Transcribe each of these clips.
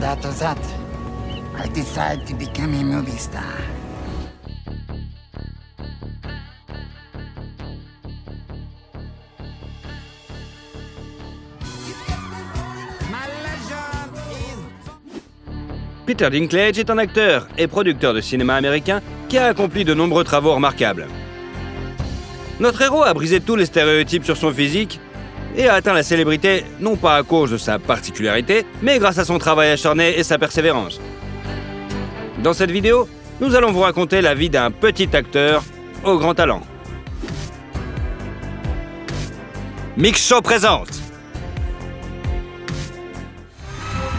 out of that, I decided to become a movie star. Peter Dinklage est un acteur et producteur de cinéma américain qui a accompli de nombreux travaux remarquables. Notre héros a brisé tous les stéréotypes sur son physique et a atteint la célébrité non pas à cause de sa particularité, mais grâce à son travail acharné et sa persévérance. Dans cette vidéo, nous allons vous raconter la vie d'un petit acteur au grand talent. Mix Show présente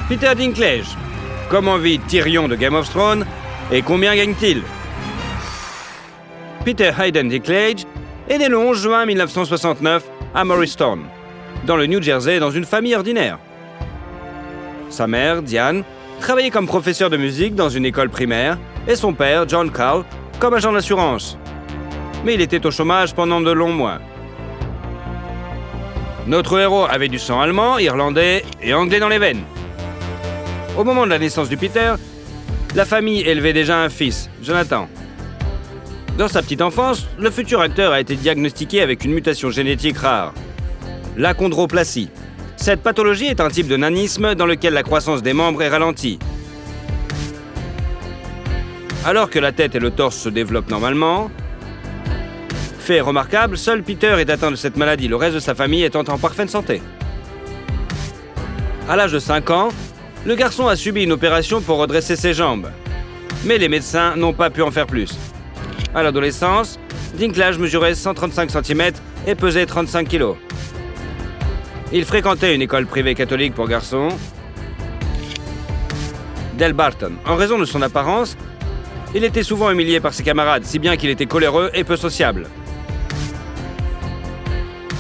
Peter Dinklage. Comment vit Tyrion de Game of Thrones et combien gagne-t-il? Peter Hayden Dinklage est né le 11 juin 1969 à Morristown, dans le New Jersey, dans une famille ordinaire. Sa mère, Diane, travaillait comme professeur de musique dans une école primaire et son père, John Carl, comme agent d'assurance. Mais il était au chômage pendant de longs mois. Notre héros avait du sang allemand, irlandais et anglais dans les veines. Au moment de la naissance du Peter, la famille élevait déjà un fils, Jonathan. Dans sa petite enfance, le futur acteur a été diagnostiqué avec une mutation génétique rare, l'achondroplasie. Cette pathologie est un type de nanisme dans lequel la croissance des membres est ralentie. Alors que la tête et le torse se développent normalement, fait remarquable, seul Peter est atteint de cette maladie, le reste de sa famille étant en parfaite santé. À l'âge de 5 ans, le garçon a subi une opération pour redresser ses jambes. Mais les médecins n'ont pas pu en faire plus. À l'adolescence, Dinklage mesurait 135 cm et pesait 35 kg. Il fréquentait une école privée catholique pour garçons, Delbarton. En raison de son apparence, il était souvent humilié par ses camarades, si bien qu'il était coléreux et peu sociable.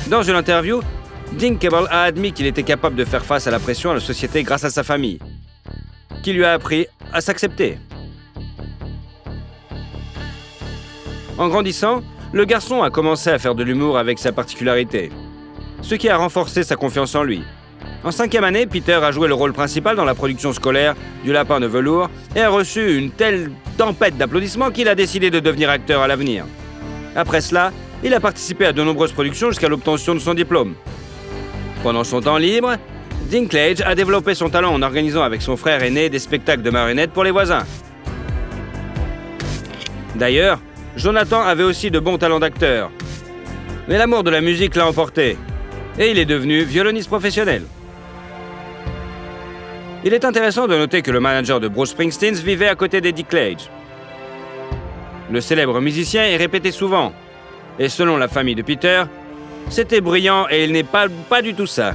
Dans une interview, Dinklage a admis qu'il était capable de faire face à la pression à la société grâce à sa famille, qui lui a appris à s'accepter. En grandissant, le garçon a commencé à faire de l'humour avec sa particularité, ce qui a renforcé sa confiance en lui. En 5e année, Peter a joué le rôle principal dans la production scolaire du Lapin de velours et a reçu une telle tempête d'applaudissements qu'il a décidé de devenir acteur à l'avenir. Après cela, il a participé à de nombreuses productions jusqu'à l'obtention de son diplôme. Pendant son temps libre, Dinklage a développé son talent en organisant avec son frère aîné des spectacles de marionnettes pour les voisins. D'ailleurs, Jonathan avait aussi de bons talents d'acteur. Mais l'amour de la musique l'a emporté, et il est devenu violoniste professionnel. Il est intéressant de noter que le manager de Bruce Springsteen vivait à côté de Dinklage. Le célèbre musicien est répété souvent, et selon la famille de Peter, c'était brillant et il n'est pas du tout ça.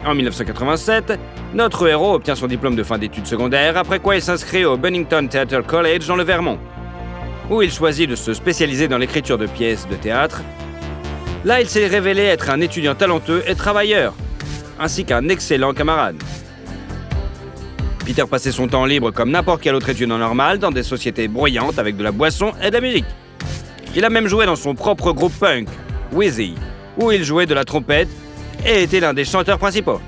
En 1987, notre héros obtient son diplôme de fin d'études secondaires, après quoi il s'inscrit au Bennington Theatre College dans le Vermont, où il choisit de se spécialiser dans l'écriture de pièces de théâtre. Là, il s'est révélé être un étudiant talentueux et travailleur, ainsi qu'un excellent camarade. Peter passait son temps libre comme n'importe quel autre étudiant normal dans des sociétés bruyantes avec de la boisson et de la musique. Il a même joué dans son propre groupe punk, Wheezy, où il jouait de la trompette et était l'un des chanteurs principaux.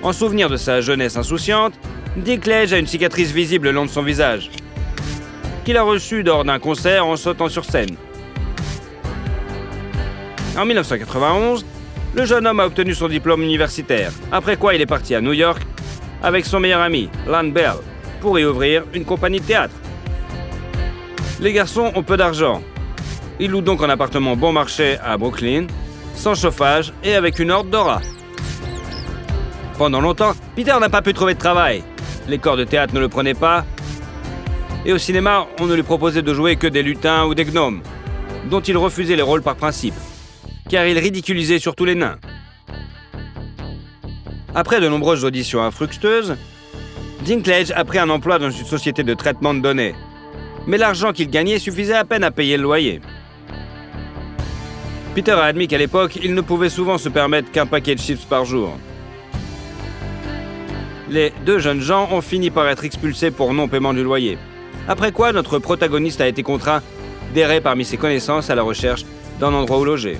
En souvenir de sa jeunesse insouciante, Dinklage a une cicatrice visible le long de son visage, qu'il a reçue lors d'un concert en sautant sur scène. En 1991, le jeune homme a obtenu son diplôme universitaire, après quoi il est parti à New York avec son meilleur ami, Lon Bell, pour y ouvrir une compagnie de théâtre. Les garçons ont peu d'argent. Ils louent donc un appartement bon marché à Brooklyn, sans chauffage et avec une horde de rats. Pendant longtemps, Peter n'a pas pu trouver de travail. Les corps de théâtre ne le prenaient pas. Et au cinéma, on ne lui proposait de jouer que des lutins ou des gnomes, dont il refusait les rôles par principe, car il ridiculisait surtout les nains. Après de nombreuses auditions infructueuses, Dinklage a pris un emploi dans une société de traitement de données. Mais l'argent qu'il gagnait suffisait à peine à payer le loyer. Peter a admis qu'à l'époque, il ne pouvait souvent se permettre qu'un paquet de chips par jour. Les deux jeunes gens ont fini par être expulsés pour non-paiement du loyer. Après quoi, notre protagoniste a été contraint d'errer parmi ses connaissances à la recherche d'un endroit où loger.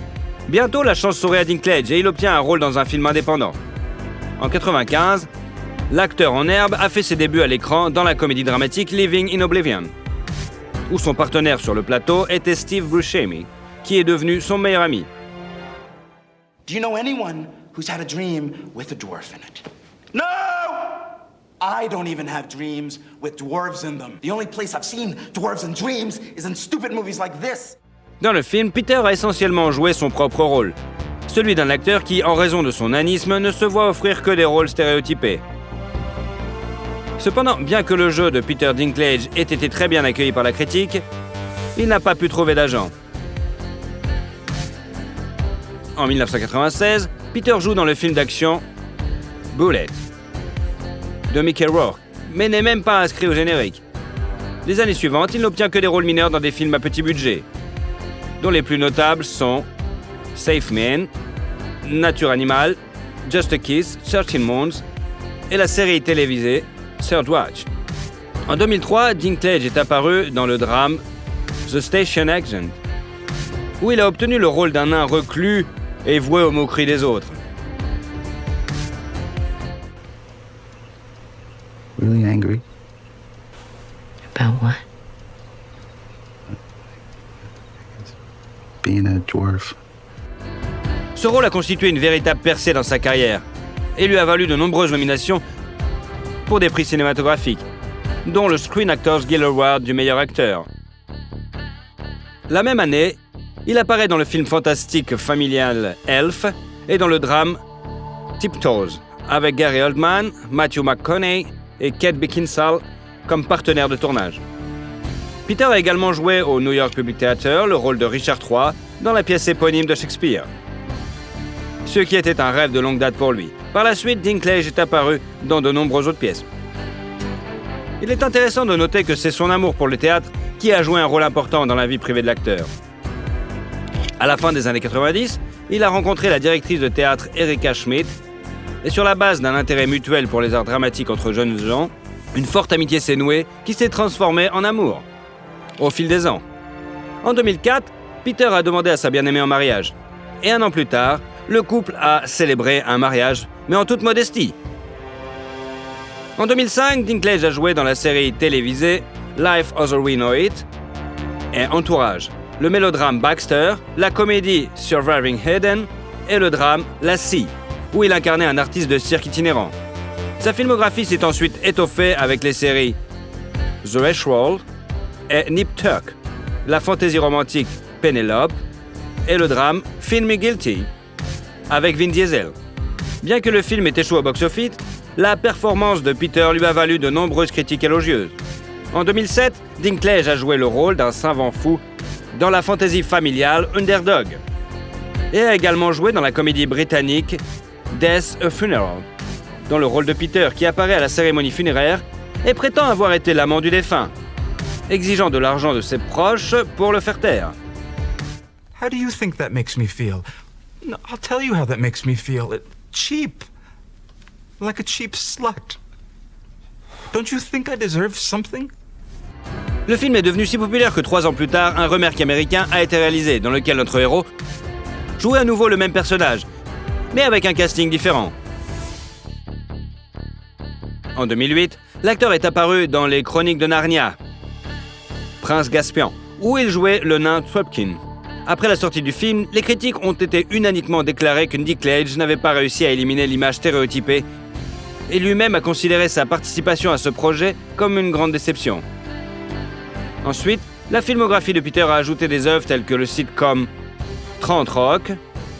Bientôt, la chance sourit à Dinklage et il obtient un rôle dans un film indépendant. En 1995, l'acteur en herbe a fait ses débuts à l'écran dans la comédie dramatique Living in Oblivion, où son partenaire sur le plateau était Steve Buscemi, qui est devenu son meilleur ami. Do you know anyone who's had a dream with a dwarf in it? No! I don't even have dreams with dwarves in them. The only place I've seen dwarves in dreams is in stupid movies like this. Dans le film, Peter a essentiellement joué son propre rôle, celui d'un acteur qui, en raison de son nanisme, ne se voit offrir que des rôles stéréotypés. Cependant, bien que le jeu de Peter Dinklage ait été très bien accueilli par la critique, il n'a pas pu trouver d'agent. En 1996, Peter joue dans le film d'action Bullet de Mickey Rourke, mais n'est même pas inscrit au générique. Les années suivantes, il n'obtient que des rôles mineurs dans des films à petit budget, dont les plus notables sont Safe Man, Nature Animal, Just a Kiss, 13 Months et la série télévisée Third Watch. En 2003, Dinklage est apparu dans le drame The Station Agent, où il a obtenu le rôle d'un nain reclus et voué aux moqueries des autres. Really angry? About what? Being a dwarf. Ce rôle a constitué une véritable percée dans sa carrière et lui a valu de nombreuses nominations pour des prix cinématographiques, dont le Screen Actors Guild Award du meilleur acteur. La même année, il apparaît dans le film fantastique familial Elf et dans le drame Tiptoes, avec Gary Oldman, Matthew McConaughey et Kate Beckinsale comme partenaires de tournage. Peter a également joué au New York Public Theatre le rôle de Richard III dans la pièce éponyme de Shakespeare, ce qui était un rêve de longue date pour lui. Par la suite, Dinklage est apparu dans de nombreuses autres pièces. Il est intéressant de noter que c'est son amour pour le théâtre qui a joué un rôle important dans la vie privée de l'acteur. À la fin des années 90, il a rencontré la directrice de théâtre Erika Schmidt, et sur la base d'un intérêt mutuel pour les arts dramatiques entre jeunes gens, une forte amitié s'est nouée qui s'est transformée en amour au fil des ans. En 2004, Peter a demandé à sa bien-aimée en mariage. Et un an plus tard, le couple a célébré un mariage, mais en toute modestie. En 2005, Dinklage a joué dans la série télévisée Life as We Know It et Entourage, le mélodrame Baxter, la comédie Surviving Hayden et le drame La Scie, où il incarnait un artiste de cirque itinérant. Sa filmographie s'est ensuite étoffée avec les séries The Westworld et Nip Tuck, la fantaisie romantique Penelope et le drame Feel Me Guilty avec Vin Diesel. Bien que le film ait échoué au box-office, la performance de Peter lui a valu de nombreuses critiques élogieuses. En 2007, Dinklage a joué le rôle d'un savant fou dans la fantaisie familiale Underdog et a également joué dans la comédie britannique Death a Funeral, dans le rôle de Peter qui apparaît à la cérémonie funéraire et prétend avoir été l'amant du défunt, exigeant de l'argent de ses proches pour le faire taire. How do you think that makes me feel? No, I'll tell you how that makes me feel. Cheap. Like a cheap slut. Don't you think I deserve something? Le film est devenu si populaire que 3 ans plus tard, un remake américain a été réalisé, dans lequel notre héros jouait à nouveau le même personnage, mais avec un casting différent. En 2008, l'acteur est apparu dans Les Chroniques de Narnia, Prince Caspian, où il jouait le nain Trupkin. Après la sortie du film, les critiques ont été unanimement déclarées que Dinklage n'avait pas réussi à éliminer l'image stéréotypée et lui-même a considéré sa participation à ce projet comme une grande déception. Ensuite, la filmographie de Peter a ajouté des œuvres telles que le sitcom 30 Rock,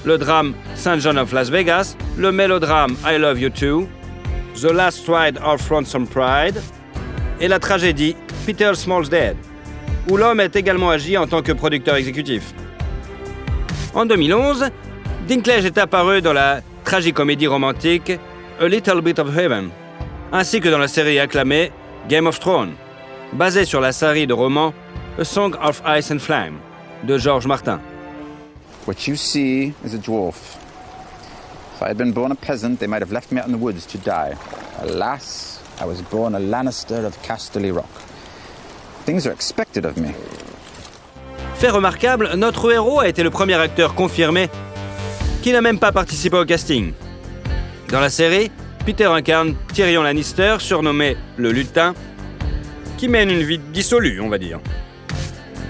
le drame St. John of Las Vegas, le mélodrame I Love You Too, The Last Ride of Ransom Pride et la tragédie Peter Small's Dead, où l'homme a également agi en tant que producteur exécutif. En 2011, Dinklage est apparu dans la tragicomédie romantique A Little Bit of Heaven, ainsi que dans la série acclamée Game of Thrones, basée sur la série de romans A Song of Ice and Flame de George Martin. What you see is a dwarf. If I had been born a peasant, they might have left me out in the woods to die. Alas, I was born a Lannister of Casterly Rock. Things are expected of me. Fait remarquable, notre héros a été le premier acteur confirmé qui n'a même pas participé au casting. Dans la série, Peter incarne Tyrion Lannister, surnommé le Lutin, qui mène une vie dissolue, on va dire.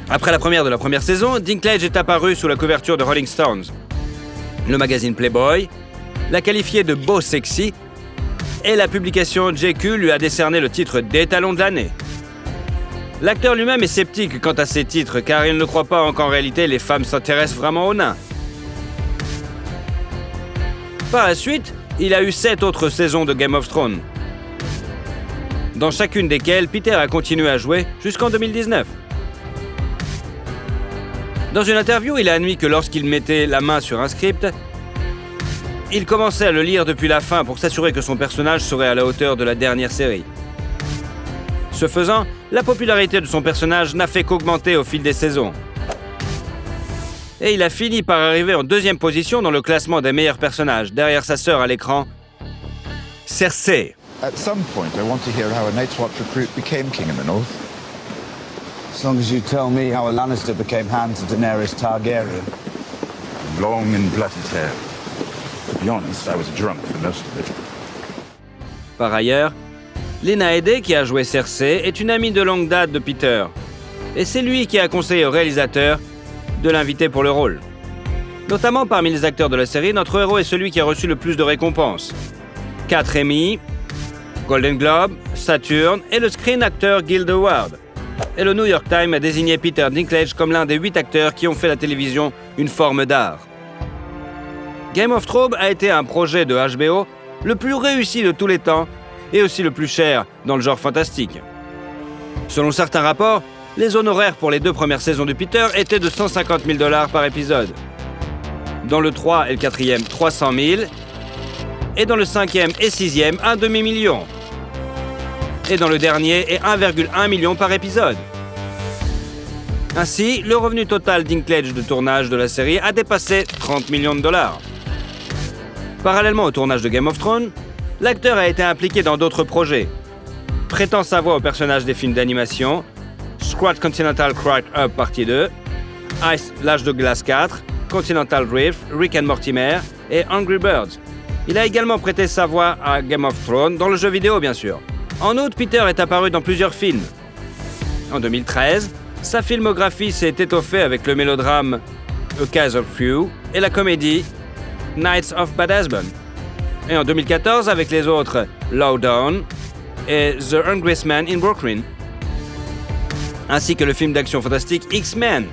Après la première de la première saison, Dinklage est apparu sous la couverture de Rolling Stones. Le magazine Playboy l'a qualifié de beau sexy et la publication JQ lui a décerné le titre d'étalon de l'année. L'acteur lui-même est sceptique quant à ces titres car il ne croit pas qu'en réalité les femmes s'intéressent vraiment aux nains. Par la suite, il a eu 7 autres saisons de Game of Thrones, dans chacune desquelles Peter a continué à jouer jusqu'en 2019. Dans une interview, il a admis que lorsqu'il mettait la main sur un script, il commençait à le lire depuis la fin pour s'assurer que son personnage serait à la hauteur de la dernière série. Ce faisant, la popularité de son personnage n'a fait qu'augmenter au fil des saisons. Et il a fini par arriver en 2e position dans le classement des meilleurs personnages, derrière sa sœur à l'écran, Cersei. At some point, I want to hear how a Night's Watch recruit became king in the North. As long as you tell me how a Lannister became hand to Daenerys Targaryen. Long and plaited hair. To be honest, I was drunk for most of it. Par ailleurs, Lena Headey, qui a joué Cersei, est une amie de longue date de Peter. Et c'est lui qui a conseillé au réalisateur de l'inviter pour le rôle. Notamment parmi les acteurs de la série, notre héros est celui qui a reçu le plus de récompenses. 4 Emmy, Golden Globe, Saturn et le Screen Actor Guild Award. Et le New York Times a désigné Peter Dinklage comme l'un des 8 acteurs qui ont fait la télévision une forme d'art. Game of Thrones a été un projet de HBO le plus réussi de tous les temps et aussi le plus cher dans le genre fantastique. Selon certains rapports, les honoraires pour les 2 premières saisons de Peter étaient de 150 000 $ par épisode. Dans le 3 et le 4e, 300 000. Et dans le 5e et 6e, un demi-million. Et dans le dernier, 1,1 million par épisode. Ainsi, le revenu total Dinklage de tournage de la série a dépassé 30 millions $. Parallèlement au tournage de Game of Thrones, l'acteur a été impliqué dans d'autres projets, prêtant sa voix aux personnages des films d'animation Squad Continental Crack Up Partie 2, Ice L'Âge de Glace 4, Continental Drift, Rick and Mortimer et Angry Birds. Il a également prêté sa voix à Game of Thrones, dans le jeu vidéo bien sûr. En outre, Peter est apparu dans plusieurs films. En 2013, sa filmographie s'est étoffée avec le mélodrame A Case of Few et la comédie Knights of Bad Husband. Et en 2014 avec les autres Low Down et The Hungriest Man in Brooklyn, ainsi que le film d'action fantastique X-Men,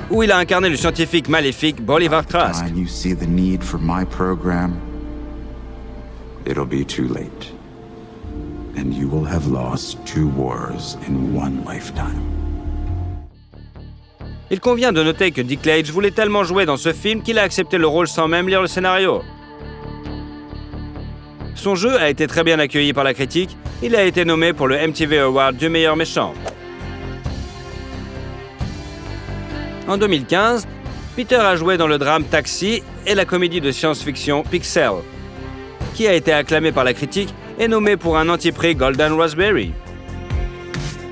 où il a incarné le scientifique maléfique Bolivar Trask. When you see the need for my program, it'll be too late. And you will have lost 2 wars in 1 lifetime. Il convient de noter que Dinklage voulait tellement jouer dans ce film qu'il a accepté le rôle sans même lire le scénario. Son jeu a été très bien accueilli par la critique. Il a été nommé pour le MTV Award du meilleur méchant. En 2015, Peter a joué dans le drame Taxi et la comédie de science-fiction Pixel, qui a été acclamé par la critique et nommé pour un anti-prix Golden Raspberry.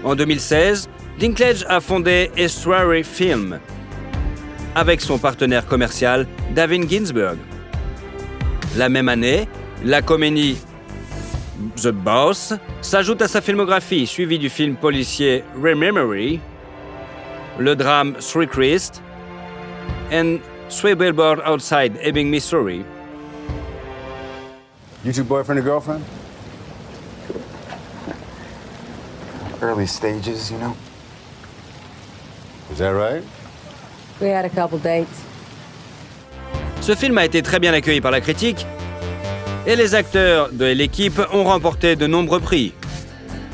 En 2016, Dinklage a fondé Estuary Film avec son partenaire commercial David Ginsburg. La même année, la comédie The Boss s'ajoute à sa filmographie, suivie du film policier Rememory, le drame Three Christ et Three Billboards Outside Ebbing, Missouri. You 2 boyfriend or girlfriend? Early stages, you know? Is that right? We had a couple dates. Ce film a été très bien accueilli par la critique et les acteurs de l'équipe ont remporté de nombreux prix,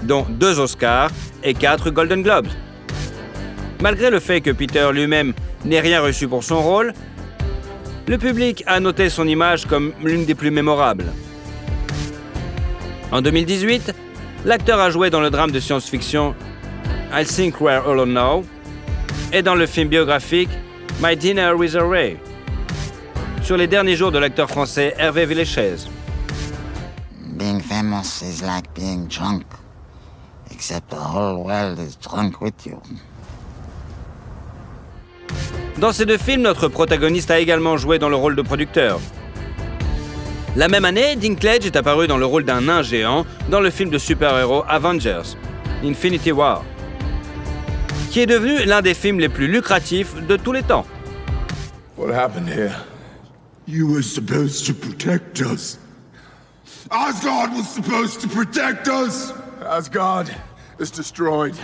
dont 2 Oscars et 4 Golden Globes. Malgré le fait que Peter lui-même n'ait rien reçu pour son rôle, le public a noté son image comme l'une des plus mémorables. En 2018, l'acteur a joué dans le drame de science-fiction I Think We're All Alone Now et dans le film biographique My Dinner with a Ray, sur les derniers jours de l'acteur français Hervé Villechaize. Being famous is like being drunk, except the whole world is drunk with you. Dans ces 2 films, notre protagoniste a également joué dans le rôle de producteur. La même année, Dinklage est apparu dans le rôle d'un nain géant dans le film de super-héros Avengers, Infinity War, qui est devenu l'un des films les plus lucratifs de tous les temps. What happened here? You were supposed to protect us. Asgard was supposed to protect us. Asgard is destroyed.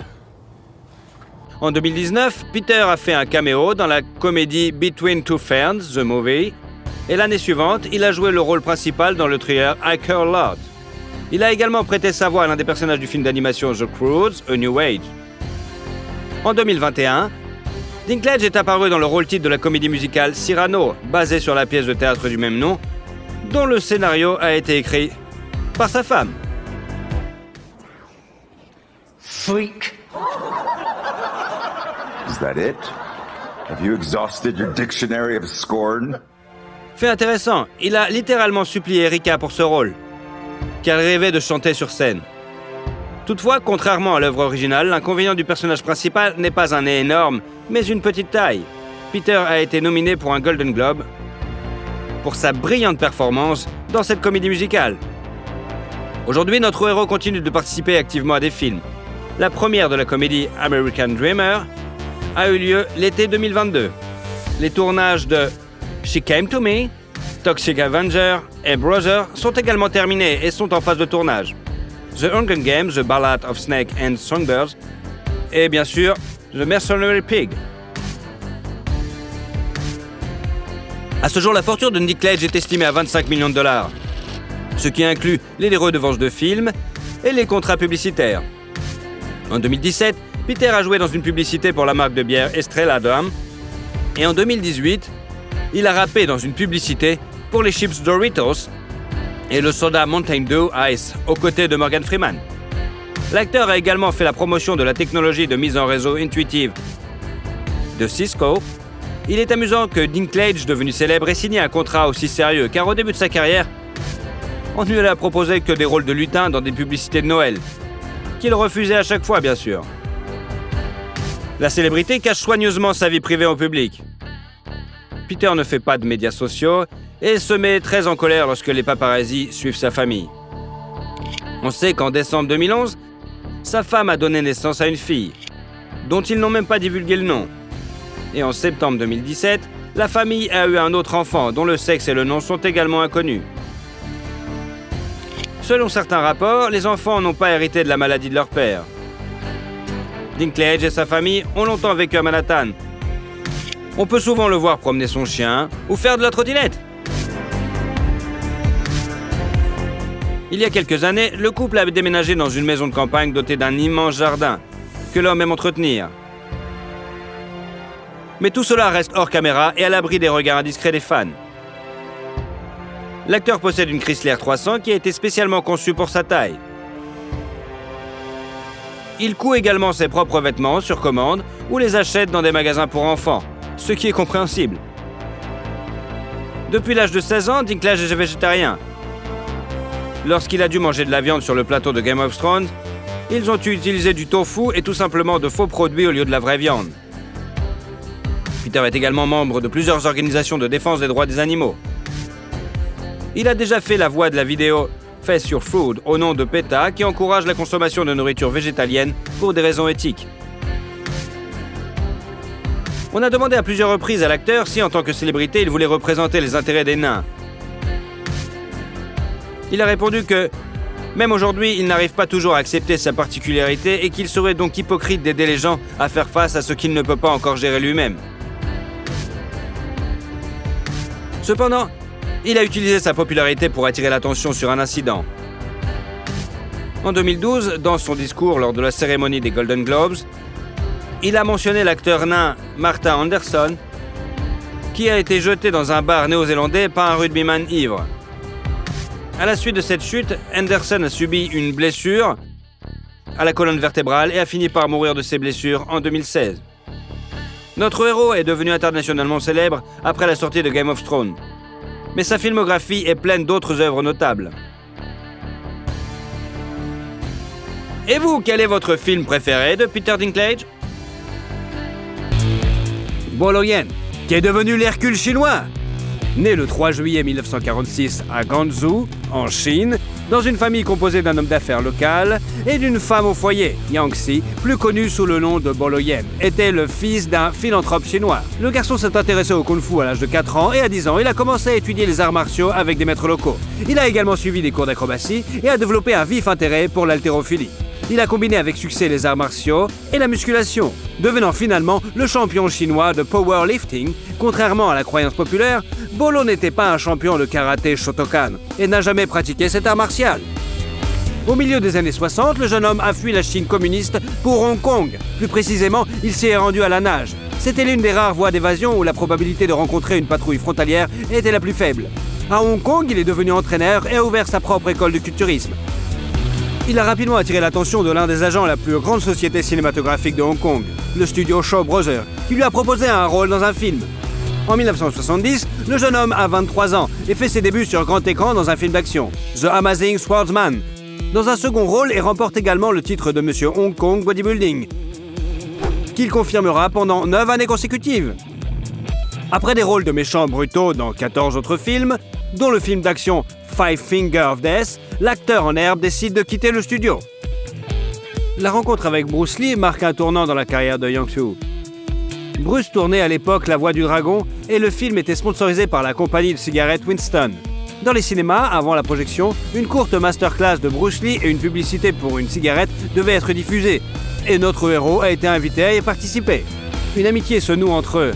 En 2019, Peter a fait un caméo dans la comédie Between Two Ferns, The Movie, et l'année suivante, il a joué le rôle principal dans le thriller I Care Lot. Il a également prêté sa voix à l'un des personnages du film d'animation The Croods, A New Age. En 2021, Dinklage est apparu dans le rôle titre de la comédie musicale Cyrano, basée sur la pièce de théâtre du même nom, dont le scénario a été écrit par sa femme. Freak. Is that it? Have you exhausted your dictionary of scorn? Fait intéressant, il a littéralement supplié Erika pour ce rôle, car elle rêvait de chanter sur scène. Toutefois, contrairement à l'œuvre originale, l'inconvénient du personnage principal n'est pas un nez énorme, mais une petite taille. Peter a été nominé pour un Golden Globe pour sa brillante performance dans cette comédie musicale. Aujourd'hui, notre héros continue de participer activement à des films. La première de la comédie American Dreamer a eu lieu l'été 2022. Les tournages de She Came to Me, Toxic Avenger et Brother sont également terminés et sont en phase de tournage. The Hunger Games, The Ballad of Snake and Songbirds et bien sûr The Mercenary Pig. À ce jour, la fortune de Dinklage est estimée à 25 millions de dollars, ce qui inclut les redevances de films et les contrats publicitaires. En 2017, Peter a joué dans une publicité pour la marque de bière Estrella Damm et en 2018, il a rappé dans une publicité pour les chips Doritos et le soda Mountain Dew Ice aux côtés de Morgan Freeman. L'acteur a également fait la promotion de la technologie de mise en réseau intuitive de Cisco. Il est amusant que Dinklage, devenu célèbre, ait signé un contrat aussi sérieux, car au début de sa carrière, on ne lui a proposé que des rôles de lutin dans des publicités de Noël, qu'il refusait à chaque fois, bien sûr. La célébrité cache soigneusement sa vie privée au public. Peter ne fait pas de médias sociaux et se met très en colère lorsque les paparazzis suivent sa famille. On sait qu'en décembre 2011, sa femme a donné naissance à une fille, dont ils n'ont même pas divulgué le nom. Et en septembre 2017, la famille a eu un autre enfant dont le sexe et le nom sont également inconnus. Selon certains rapports, les enfants n'ont pas hérité de la maladie de leur père. Dinklage et sa famille ont longtemps vécu à Manhattan. On peut souvent le voir promener son chien ou faire de la trottinette. Il y a quelques années, le couple a déménagé dans une maison de campagne dotée d'un immense jardin que l'homme aime entretenir. Mais tout cela reste hors caméra et à l'abri des regards indiscrets des fans. L'acteur possède une Chrysler 300 qui a été spécialement conçue pour sa taille. Il coud également ses propres vêtements sur commande ou les achète dans des magasins pour enfants, ce qui est compréhensible. Depuis l'âge de 16 ans, Dinklage est végétarien. Lorsqu'il a dû manger de la viande sur le plateau de Game of Thrones, ils ont utilisé du tofu et tout simplement de faux produits au lieu de la vraie viande. Peter est également membre de plusieurs organisations de défense des droits des animaux. Il a déjà fait la voix de la vidéo Face Your Food au nom de PETA qui encourage la consommation de nourriture végétalienne pour des raisons éthiques. On a demandé à plusieurs reprises à l'acteur si, en tant que célébrité, il voulait représenter les intérêts des nains. Il a répondu que, même aujourd'hui, il n'arrive pas toujours à accepter sa particularité et qu'il serait donc hypocrite d'aider les gens à faire face à ce qu'il ne peut pas encore gérer lui-même. Cependant, il a utilisé sa popularité pour attirer l'attention sur un incident. En 2012, dans son discours lors de la cérémonie des Golden Globes, il a mentionné l'acteur nain Martin Anderson, qui a été jeté dans un bar néo-zélandais par un rugbyman ivre. À la suite de cette chute, Anderson a subi une blessure à la colonne vertébrale et a fini par mourir de ses blessures en 2016. Notre héros est devenu internationalement célèbre après la sortie de Game of Thrones, mais sa filmographie est pleine d'autres œuvres notables. Et vous, quel est votre film préféré de Peter Dinklage? Bolo Yen, qui est devenu l'Hercule chinois. Né le 3 juillet 1946 à Guangzhou, en Chine, dans une famille composée d'un homme d'affaires local et d'une femme au foyer, Yang Xi, plus connu sous le nom de Bolo Yen, était le fils d'un philanthrope chinois. Le garçon s'est intéressé au kung-fu à l'âge de 4 ans et à 10 ans, il a commencé à étudier les arts martiaux avec des maîtres locaux. Il a également suivi des cours d'acrobatie et a développé un vif intérêt pour l'haltérophilie. Il a combiné avec succès les arts martiaux et la musculation, devenant finalement le champion chinois de powerlifting. Contrairement à la croyance populaire, Bolo n'était pas un champion de karaté Shotokan et n'a jamais pratiqué cet art martial. Au milieu des années 60, le jeune homme a fui la Chine communiste pour Hong Kong. Plus précisément, il s'y est rendu à la nage. C'était l'une des rares voies d'évasion où la probabilité de rencontrer une patrouille frontalière était la plus faible. À Hong Kong, il est devenu entraîneur et a ouvert sa propre école de culturisme. Il a rapidement attiré l'attention de l'un des agents de la plus grande société cinématographique de Hong Kong, le studio Shaw Brothers, qui lui a proposé un rôle dans un film. En 1970, le jeune homme a 23 ans et fait ses débuts sur grand écran dans un film d'action, The Amazing Swordsman, dans un second rôle et remporte également le titre de Monsieur Hong Kong Bodybuilding, qu'il confirmera pendant 9 années consécutives. Après des rôles de méchants brutaux dans 14 autres films, dont le film d'action Five Finger of Death, l'acteur en herbe décide de quitter le studio. La rencontre avec Bruce Lee marque un tournant dans la carrière de Yang Xu. Bruce tournait à l'époque La Voix du Dragon et le film était sponsorisé par la compagnie de cigarettes Winston. Dans les cinémas, avant la projection, une courte masterclass de Bruce Lee et une publicité pour une cigarette devaient être diffusées. Et notre héros a été invité à y participer. Une amitié se noue entre eux.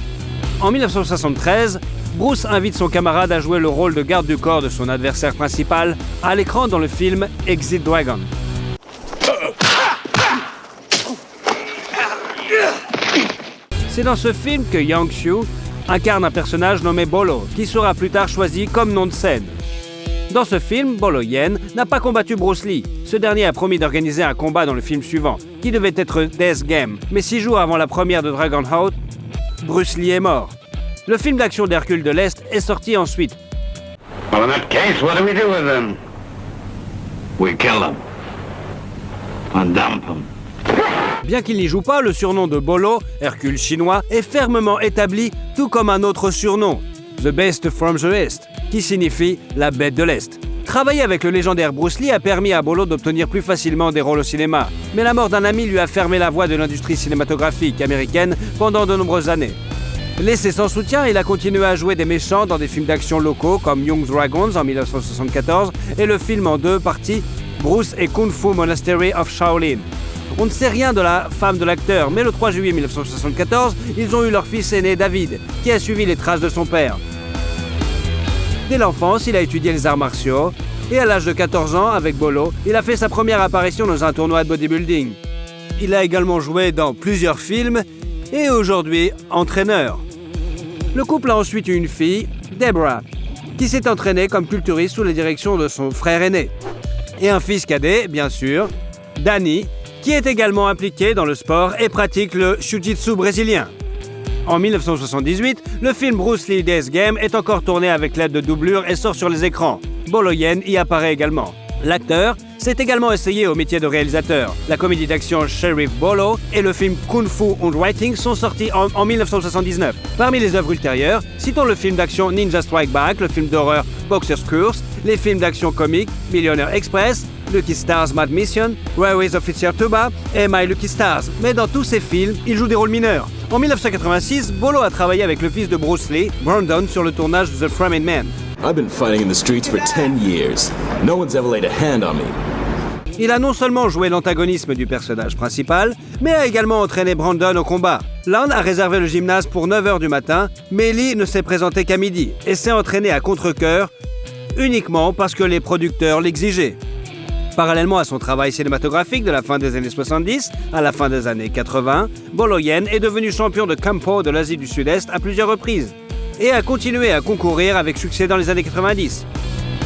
En 1973, Bruce invite son camarade à jouer le rôle de garde du corps de son adversaire principal à l'écran dans le film Exit Dragon. C'est dans ce film que Yang Xu incarne un personnage nommé Bolo, qui sera plus tard choisi comme nom de scène. Dans ce film, Bolo Yen n'a pas combattu Bruce Lee. Ce dernier a promis d'organiser un combat dans le film suivant, qui devait être Death Game. Mais 6 jours avant la première de Dragonheart, Bruce Lee est mort. Le film d'action d'Hercule de l'Est est sorti ensuite. Well, in that case, what do we do with them? We kill them. And dump them. Bien qu'il n'y joue pas, le surnom de Bolo, Hercule chinois, est fermement établi, tout comme un autre surnom, The Beast from the East, qui signifie la bête de l'Est. Travailler avec le légendaire Bruce Lee a permis à Bolo d'obtenir plus facilement des rôles au cinéma, mais la mort d'un ami lui a fermé la voie de l'industrie cinématographique américaine pendant de nombreuses années. Laissé sans soutien, il a continué à jouer des méchants dans des films d'action locaux comme Young Dragons en 1974 et le film en 2 parties Bruce et Kung Fu Monastery of Shaolin. On ne sait rien de la femme de l'acteur, mais le 3 juillet 1974, ils ont eu leur fils aîné David, qui a suivi les traces de son père. Dès l'enfance, il a étudié les arts martiaux et à l'âge de 14 ans, avec Bolo, il a fait sa première apparition dans un tournoi de bodybuilding. Il a également joué dans plusieurs films et est aujourd'hui entraîneur. Le couple a ensuite eu une fille, Deborah, qui s'est entraînée comme culturiste sous la direction de son frère aîné. Et un fils cadet, bien sûr, Danny, qui est également impliqué dans le sport et pratique le jiu-jitsu brésilien. En 1978, le film Bruce Lee Death Game est encore tourné avec l'aide de doublures et sort sur les écrans. Bolo Yen y apparaît également. L'acteur s'est également essayé au métier de réalisateur. La comédie d'action Sheriff Bolo et le film Kung Fu Unwriting sont sortis en 1979. Parmi les œuvres ultérieures, citons le film d'action Ninja Strike Back, le film d'horreur Boxer's Curse, les films d'action comique Millionaire Express, Lucky Stars Mad Mission, Railways Officer Tuba et My Lucky Stars. Mais dans tous ces films, il joue des rôles mineurs. En 1986, Bolo a travaillé avec le fils de Bruce Lee, Brandon, sur le tournage de The Framing Man. I've been fighting in the streets for 10 years. No one's ever laid a hand on me. Il a non seulement joué l'antagonisme du personnage principal, mais a également entraîné Brandon au combat. Land a réservé le gymnase pour 9h du matin, mais Lee ne s'est présenté qu'à midi et s'est entraîné à contre-cœur uniquement parce que les producteurs l'exigeaient. Parallèlement à son travail cinématographique de la fin des années 70 à la fin des années 80, Bolo Yen est devenu champion de Kempo de l'Asie du Sud-Est à plusieurs reprises et a continué à concourir avec succès dans les années 90.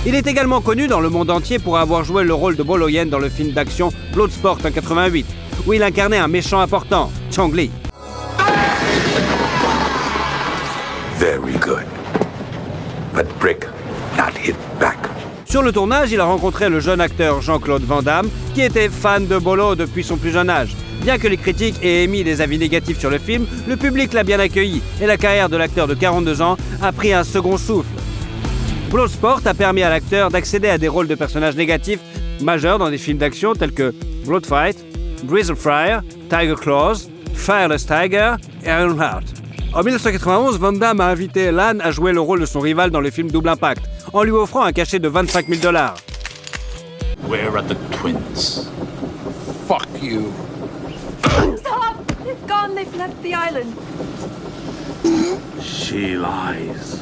Il est également connu dans le monde entier pour avoir joué le rôle de Bolo Yen dans le film d'action Bloodsport en 88, où il incarnait un méchant important, Chong Li. Very good. But brick not hit back. Sur le tournage, il a rencontré le jeune acteur Jean-Claude Van Damme, qui était fan de Bolo depuis son plus jeune âge. Bien que les critiques aient émis des avis négatifs sur le film, le public l'a bien accueilli et la carrière de l'acteur de 42 ans a pris un second souffle. Bloodsport a permis à l'acteur d'accéder à des rôles de personnages négatifs majeurs dans des films d'action tels que Bloodfight, Grizzlefire, Tiger Claws, Fireless Tiger et Ironheart. En 1991, Van Damme a invité Lan à jouer le rôle de son rival dans le film Double Impact, en lui offrant un cachet de $25 000. Where are the twins? Fuck you. Stop! They've gone. They've left the island. She lies.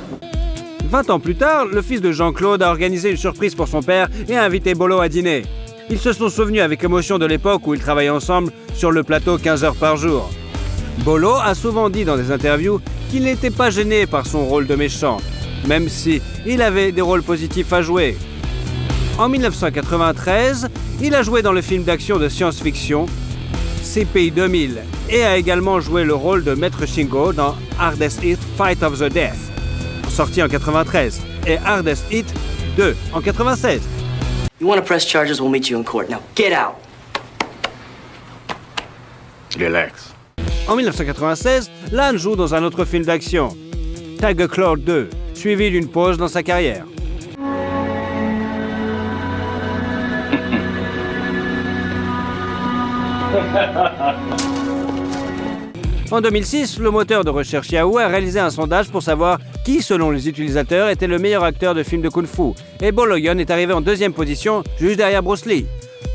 20 ans plus tard, le fils de Jean-Claude a organisé une surprise pour son père et a invité Bolo à dîner. Ils se sont souvenus avec émotion de l'époque où ils travaillaient ensemble sur le plateau 15 heures par jour. Bolo a souvent dit dans des interviews qu'il n'était pas gêné par son rôle de méchant, même si il avait des rôles positifs à jouer. En 1993, il a joué dans le film d'action de science-fiction CPI 2000 et a également joué le rôle de Maître Shingo dans Hardest Hit Fight of the Death, sorti en 93, et Hardest Hit 2 en 96. You want to press charges, we'll meet you in court. Now, get out. Relax. En 1996, Lan joue dans un autre film d'action, Tiger Claw 2, suivi d'une pause dans sa carrière. En 2006, le moteur de recherche Yahoo a réalisé un sondage pour savoir qui, selon les utilisateurs, était le meilleur acteur de film de kung-fu. Et Bolo Yeon est arrivé en deuxième position, juste derrière Bruce Lee.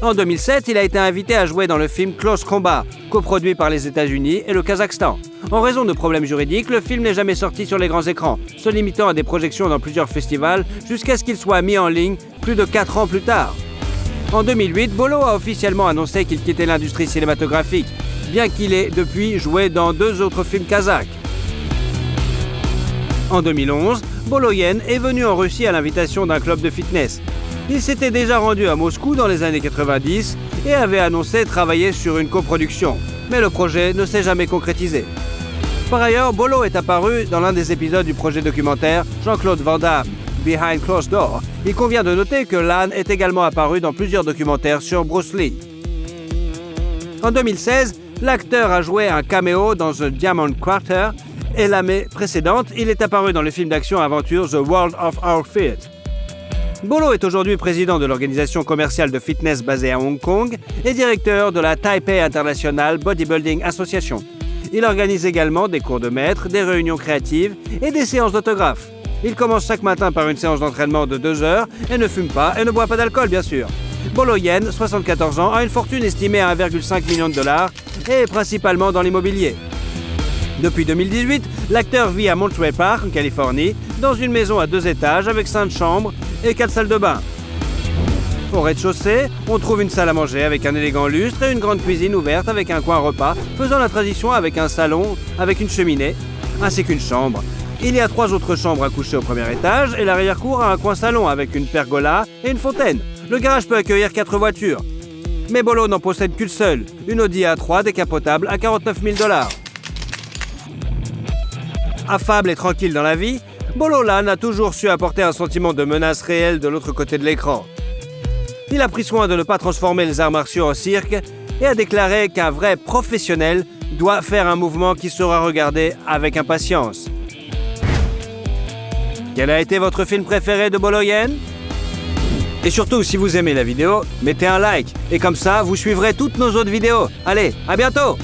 En 2007, il a été invité à jouer dans le film Close Combat, coproduit par les États-Unis et le Kazakhstan. En raison de problèmes juridiques, le film n'est jamais sorti sur les grands écrans, se limitant à des projections dans plusieurs festivals jusqu'à ce qu'il soit mis en ligne plus de 4 ans plus tard. En 2008, Bolo a officiellement annoncé qu'il quittait l'industrie cinématographique, bien qu'il ait depuis joué dans 2 autres films kazakhs. En 2011, Bolo Yeon est venu en Russie à l'invitation d'un club de fitness. Il s'était déjà rendu à Moscou dans les années 90 et avait annoncé travailler sur une coproduction, mais le projet ne s'est jamais concrétisé. Par ailleurs, Bolo est apparu dans l'un des épisodes du projet documentaire Jean-Claude Van Damme, Behind Closed Doors. Il convient de noter que Lan est également apparu dans plusieurs documentaires sur Bruce Lee. En 2016, l'acteur a joué un caméo dans The Diamond Quarter et l'année précédente, il est apparu dans le film d'action-aventure The World of Our Feet. Bolo est aujourd'hui président de l'organisation commerciale de fitness basée à Hong Kong et directeur de la Taipei International Bodybuilding Association. Il organise également des cours de maître, des réunions créatives et des séances d'autographes. Il commence chaque matin par une séance d'entraînement de 2 heures et ne fume pas et ne boit pas d'alcool, bien sûr. Bolo Yeon, 74 ans, a une fortune estimée à 1,5 million de dollars et est principalement dans l'immobilier. Depuis 2018, l'acteur vit à Monterey Park, en Californie, dans une maison à 2 étages avec 5 chambres et 4 salles de bain. Au rez-de-chaussée, on trouve une salle à manger avec un élégant lustre et une grande cuisine ouverte avec un coin repas, faisant la transition avec un salon avec une cheminée, ainsi qu'une chambre. Il y a 3 autres chambres à coucher au premier étage et l'arrière-cour a un coin salon avec une pergola et une fontaine. Le garage peut accueillir 4 voitures. Mais Bolo n'en possède qu'une seule, une Audi A3 décapotable à 49 000 $. Affable et tranquille dans la vie, Bolo Lan a toujours su apporter un sentiment de menace réelle de l'autre côté de l'écran. Il a pris soin de ne pas transformer les arts martiaux en cirque et a déclaré qu'un vrai professionnel doit faire un mouvement qui sera regardé avec impatience. Quel a été votre film préféré de Bolo Yeon ? Et surtout, si vous aimez la vidéo, mettez un like. Et comme ça, vous suivrez toutes nos autres vidéos. Allez, à bientôt !